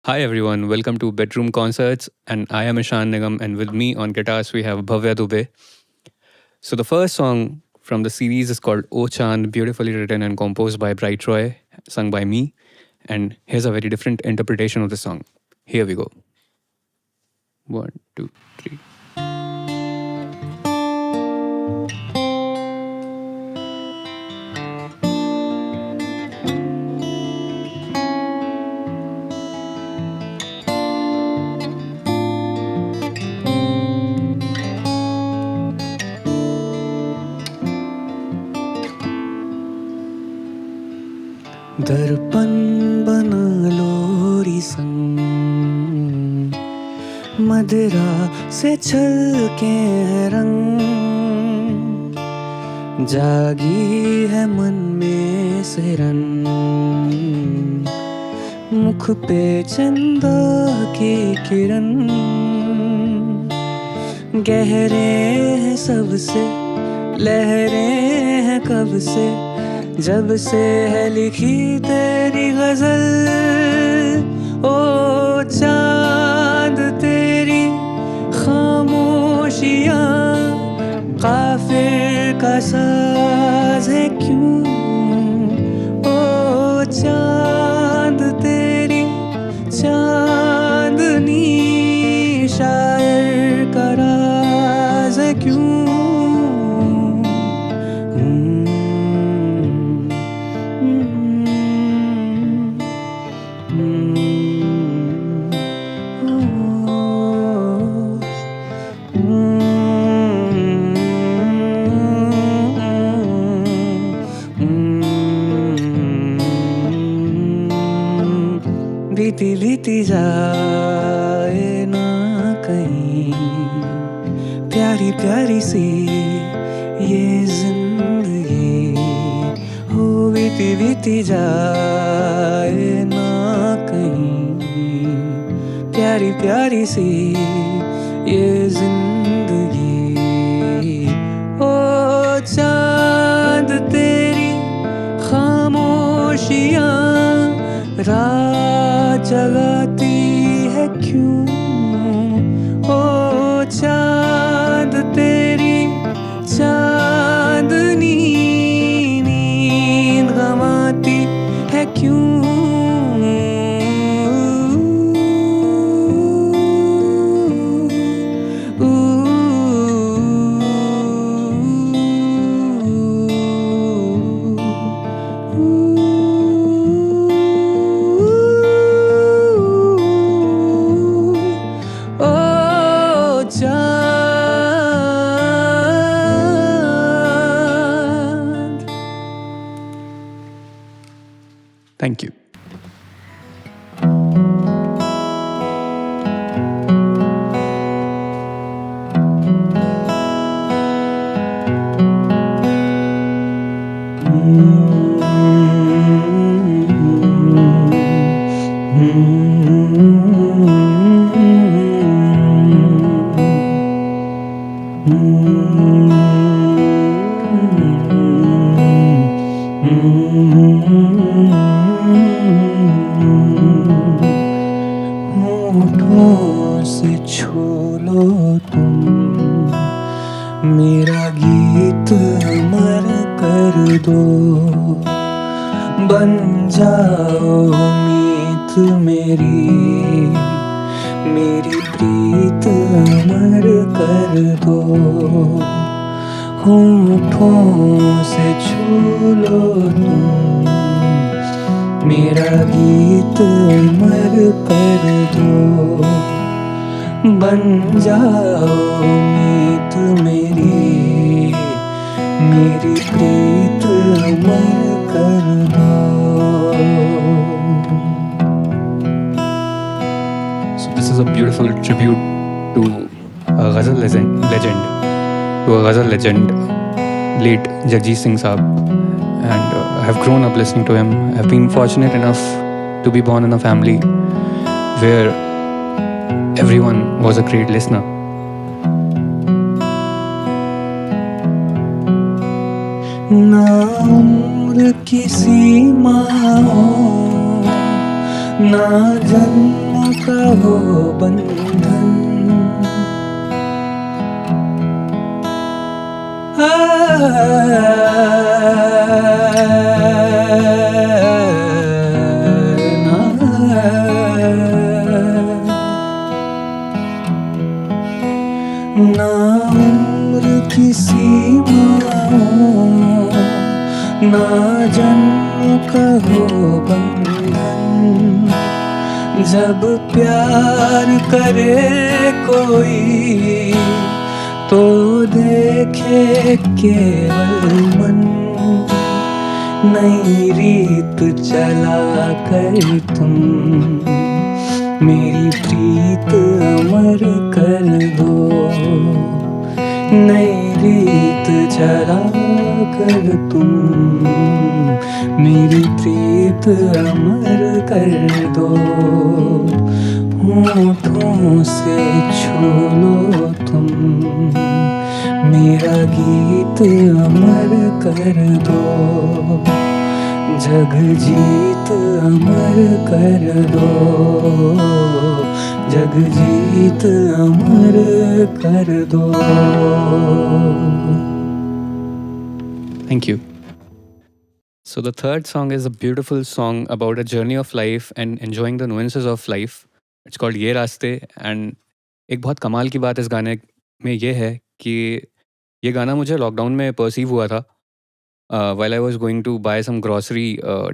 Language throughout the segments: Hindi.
Hi everyone, welcome to Bedroom Concerts, and I am Ishan Nigam, and with me on guitars we have Bhavya Dubey. So the first song from the series is called O Chand, beautifully written and composed by Bright Roy, sung by me, and here's a very different interpretation of the song. Here we go. One, two, three. दर्पण बना लोरी संग मदिरा से छल के रंग जागी है मन में सिरन मुख पे चंदा की किरण गहरे हैं सबसे लहरें हैं कब से जब से है लिखी तेरी गजल ओ चांद तेरी खामोशियाँ काफिर का साज है क्यों ओ चांद तेरी चांदनी शायर का राज है क्यों बीती बीती जाए ना कहीं प्यारी प्यारी सी ये जिंदगी हो बीती बीती जाए ना कहीं प्यारी प्यारी सी ये जिंदगी ओ चांद तेरी खामोशियाँ रात जगाती है क्यों ओ चांद तेरी चांदनी नींद गंवाती है क्यों Thank you. होठों से छू लो तुम मेरा गीत अमर कर दो बन जाओ मीत मेरी प्रीत अमर कर दो होठों से छू लो तुम मेरा गीत अमर कर दो बन जाओ मीत मेरी प्रीत अमर कर दो. So this is a beautiful tribute to a ghazal legend, late Jagjit Singh Saab, and I have grown up listening to him. I have been fortunate enough to be born in a family where everyone was a great listener. ना उम्र की सीमा हो ना जन्म का हो बंधन। ना उम्र की सीमाओं, ना जन्म का हो बंधन। जब प्यार करे कोई तो देखे केवल मन। नई रीत चला कर तुम मेरी प्रीत अमर कर दो। नई रीत चला कर तुम मेरी प्रीत अमर कर दो। होठों से छू लो तुम मेरा गीत अमर कर दो। जग जीत अमर कर दो। जग जीत अमर कर दो। Thank you. So the third song is a beautiful song about a journey of life and enjoying the nuances of life. It's called ये रास्ते and एक बहुत कमाल की बात इस गाने में ये है कि ये गाना मुझे लॉकडाउन में परसीव हुआ था while I was going to buy some grocery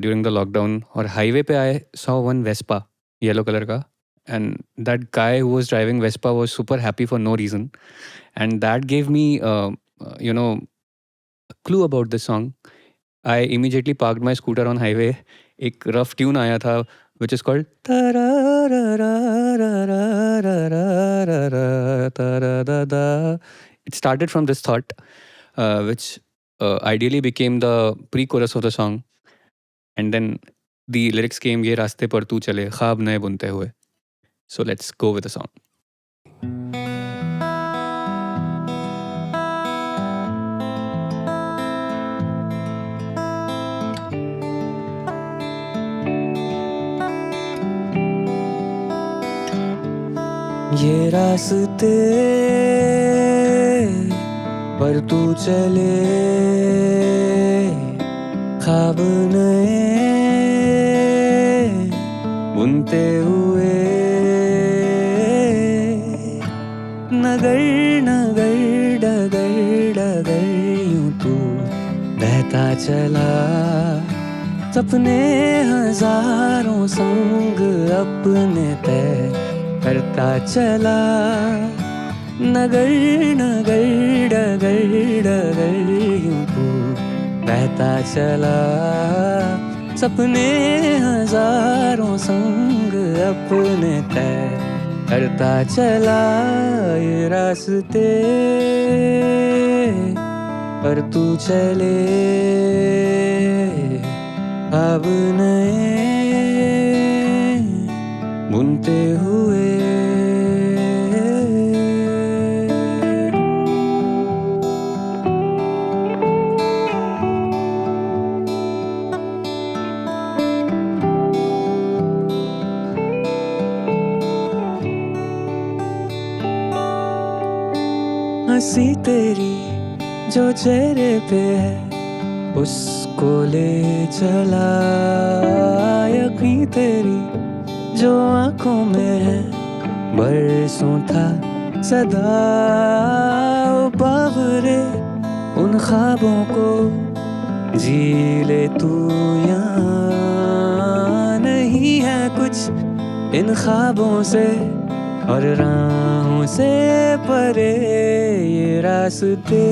during the lockdown और हाईवे पे I saw one Vespa yellow colour का and that guy who was driving Vespa was super happy for no reason and that gave me you know a clue about this song. I immediately parked my scooter on highway. एक rough tune आया था which is called it started from this thought which ideally became the pre-chorus of the song and then the lyrics came ये रास्ते पर तू चले ख्वाब नए बुनते हुए. So let's go with the song. ये रास्ते पर तू चले ख्वाब नए बुनते हुए नगर नगर डगर डगर यूं तू बहता चला सपने हजारों संग अपने तय करता चला नगर नगर डगर डगर यूं तू बहता चला सपने हजारों संग अपने तय करता चला ये रास्ते पर तू चले अब नए बुनते हुए हंसी तेरी जो चेहरे पे है उसको ले चला यकीन तेरी जो आंखों में है बरसों था सदा ओ बावरे उन ख्वाबों को जी ले तू यहाँ नहीं है कुछ इन ख्वाबों से और राहों से परे ये रास्ते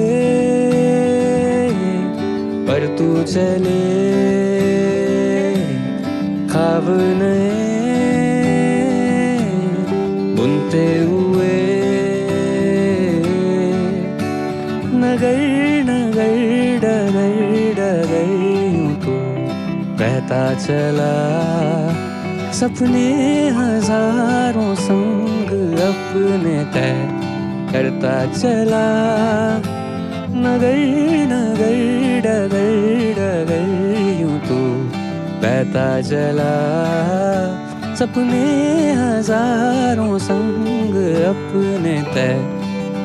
पर तू चले ख्वाब नए बुनते हुए नगर नगर डगर डगर यूं तो बहता चला सपने हजारों संग अपने तय करता चला नगर नगर डगर डगर यूं तो बहता चला सपने नजारों संग अपने तय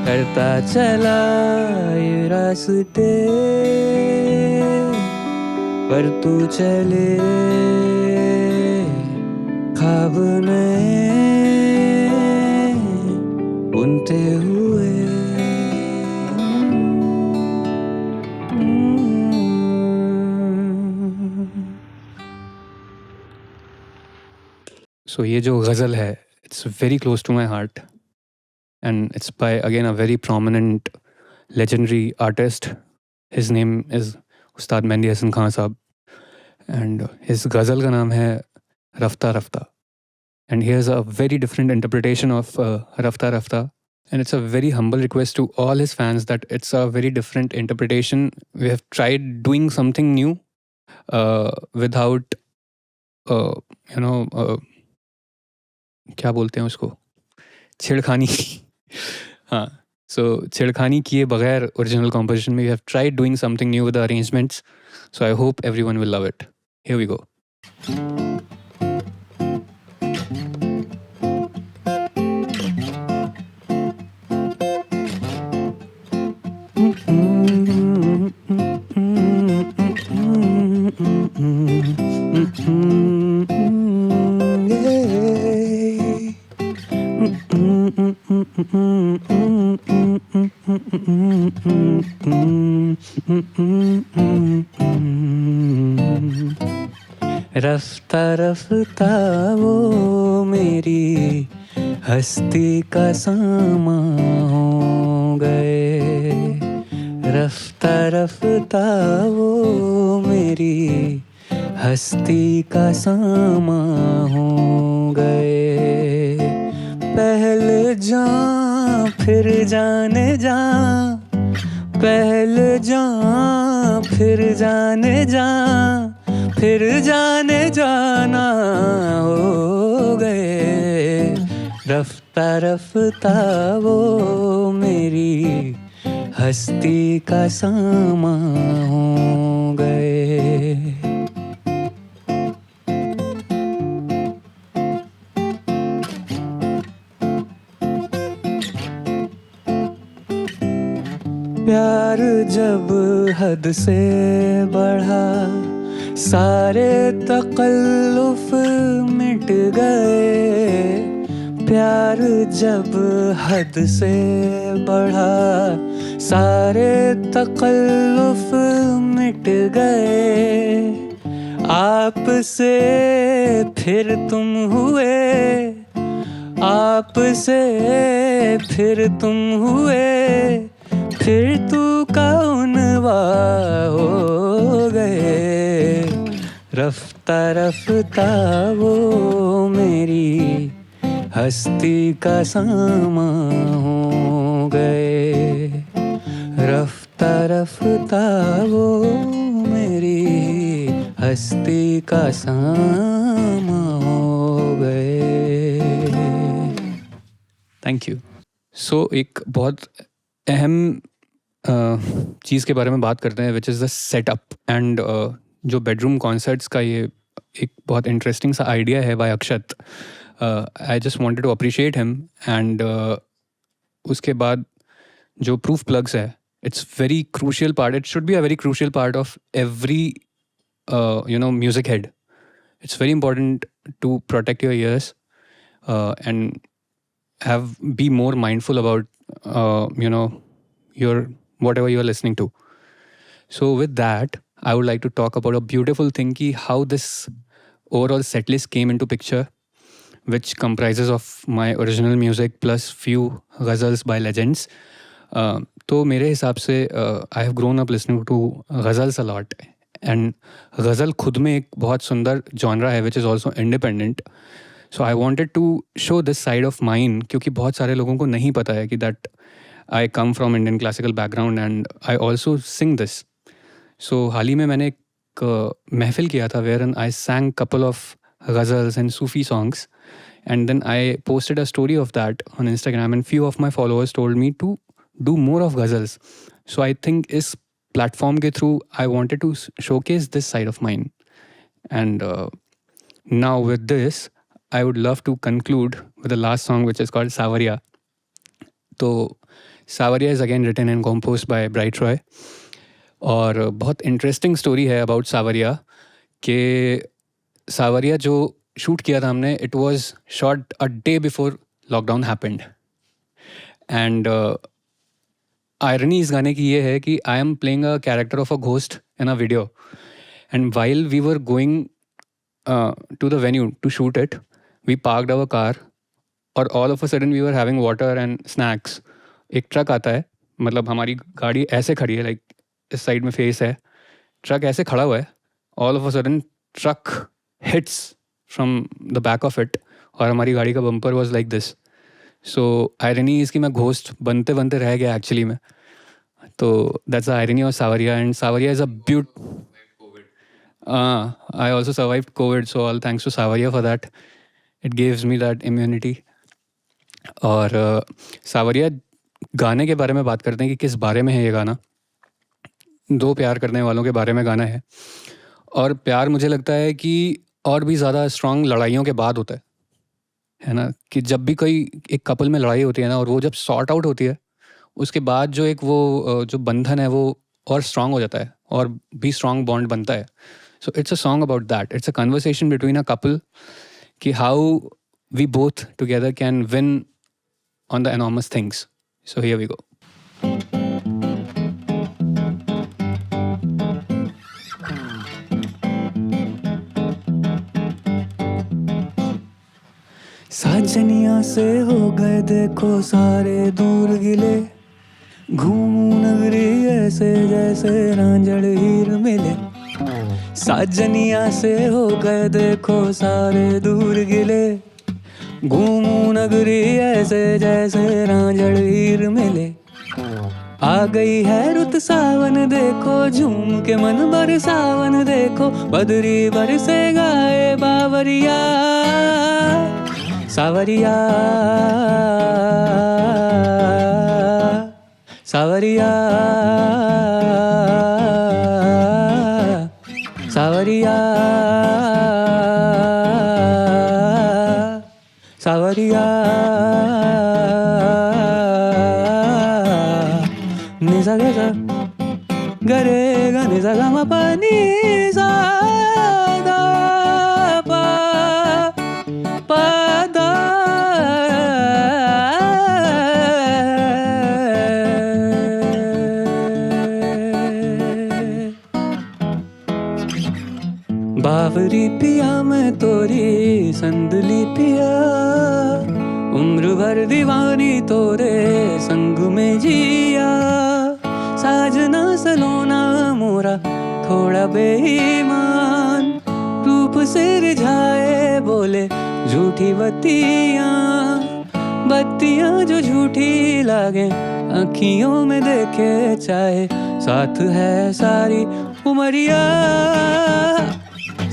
करता चला ये रास्ते, पर तू चले ख्वाब नए बुनते हुए। So ये जो गज़ल है, it's very close to my heart, and it's by again a very prominent legendary artist. His name is Ustad Mehndi Hasan Khan Sahab, and his गज़ल का नाम है रफ्ता रफ्ता. And here's a very different interpretation of Rafta Rafta. And it's a very humble request to all his fans that it's a very different interpretation. We have tried doing something new without, क्या बोलते हैं उसको, छेड़खानी. हाँ, so छेड़खानी किए बगैर original composition में we have tried doing something new with the arrangements. So I hope everyone will love it. Here we go. रफ्ता रफ्ता वो मेरी हस्ती का सामा हो गए, रफ्ता रफ्ता वो मेरी हस्ती का सामा हो गए। पहले जान फिर जाने जा, पहले जान फिर जाने जा, फिर जाने जाना हो गए। रफ्ता रफ्ता वो मेरी हस्ती का सामा हो गए। प्यार जब हद से बढ़ा, सारे तकल्लुफ मिट गए। प्यार जब हद से बढ़ा, सारे तकल्लुफ मिट गए। आप से फिर तुम हुए, आप से फिर तुम हुए, फिर तू कौनवा हो गए। रफ्ता रफ्ता वो मेरी हस्ती का सामा हो गए, रफ्ता रफ्ता वो मेरी हस्ती का सामा हो गए। Thank you. सो एक बहुत अहम चीज़ के बारे में बात करते हैं, which is the setup. And जो बेडरूम कॉन्सर्ट्स का ये एक बहुत इंटरेस्टिंग सा आइडिया है by Akshat. I just wanted to appreciate him. And उसके बाद जो प्रूफ प्लग्स है, it's very crucial part, it should be a very crucial part of every music head. It's very important to protect your ears and be more mindful about your whatever you are listening to. So with that, I would like to talk about a beautiful thing ki how this overall setlist came into picture, which comprises of my original music plus few ghazals by legends. तो मेरे हिसाब से I have grown up listening to ghazals a lot. And ghazal खुद में एक बहुत सुंदर जॉनरा है which is also independent. So I wanted to show this side of mine, क्योंकि बहुत सारे लोगों को नहीं पता है कि that I come from Indian classical background and I also sing this. So हाल ही में मैंने एक महफिल किया था where in I sang couple of ghazals and Sufi songs, and then I posted a story of that on Instagram and few of my followers told me to do more of ghazals. So I think इस platform के through I wanted to showcase this side of mine. And now with this I would love to conclude with the last song, which is called Savaria. तो Savaria is again written and composed by Bright Roy. और बहुत इंटरेस्टिंग स्टोरी है अबाउट सावरिया कि सावरिया जो शूट किया था हमने, it was shot a day before lockdown happened. And irony इस गाने की ये है कि I am playing a character of a ghost in a video, and while we were going to the venue to shoot it, we parked our car, और all of a sudden we were having water and snacks. एक ट्रक आता है, मतलब हमारी गाड़ी ऐसे खड़ी है, लाइक इस साइड में फेस है, ट्रक ऐसे खड़ा हुआ है, all of a sudden truck hits from the back of it, और हमारी गाड़ी का bumper was like this. So irony इसकी मैं घोस्ट बनते बनते रह गया एक्चुअली में. तो दैट्स द आयरनी ऑफ सावरिया, एंड सावरिया is a I also survived COVID, so all thanks to Savaria for that. It gives me that immunity. और सावरिया गाने के बारे में बात करते हैं कि किस बारे में है ये गाना. दो प्यार करने वालों के बारे में गाना है, और प्यार मुझे लगता है कि और भी ज़्यादा स्ट्रांग लड़ाइयों के बाद होता है ना. कि जब भी कोई एक कपल में लड़ाई होती है ना, और वो जब सॉर्ट आउट होती है, उसके बाद जो एक वो जो बंधन है वो और स्ट्रांग हो जाता है, और भी स्ट्रांग बॉन्ड बनता है. So it's a song about that. It's a conversation between a couple ki how we both together can win on the enormous things. So here we go. साजनिया से हो गए देखो सारे दूर गिले, घूमू नगरी ऐसे जैसे रांझड़ हीर मिले. साजनिया से हो गए देखो सारे दूर गिले, घूमू नगरी ऐसे जैसे रांझड़ हीर मिले. आ गई है रुत सावन देखो, झूम के मन बरसावन देखो, बदरी बरसे गाए बावरिया सावरिया सावरिया सावरिया सावरिया निजा गेजा गरे गा निजा गा मा पा नी सा दा पा पा दा. बावरी पिया मैं तोरी संदली पिया, उम्र भर दीवानी तोरे संग में जिया. साजना सलोना मोरा थोड़ा बेईमान, रूप से रिझाए बोले झूठी बत्तियां. बत्तियां जो झूठी लागे आँखियों में देखे चाहे, साथ है सारी उमरिया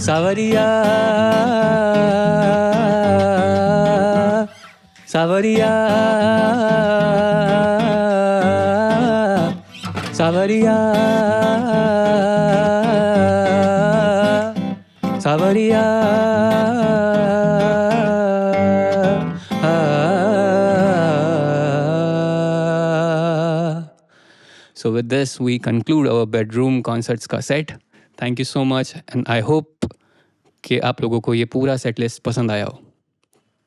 सावरिया सावरिया सावरिया सावरिया. So with this, we conclude our bedroom concerts का set. Thank you so much, and I hope कि आप लोगों को ये पूरा सेट लिस्ट पसंद आया हो.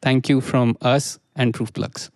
Thank you from us and Proof Plugs.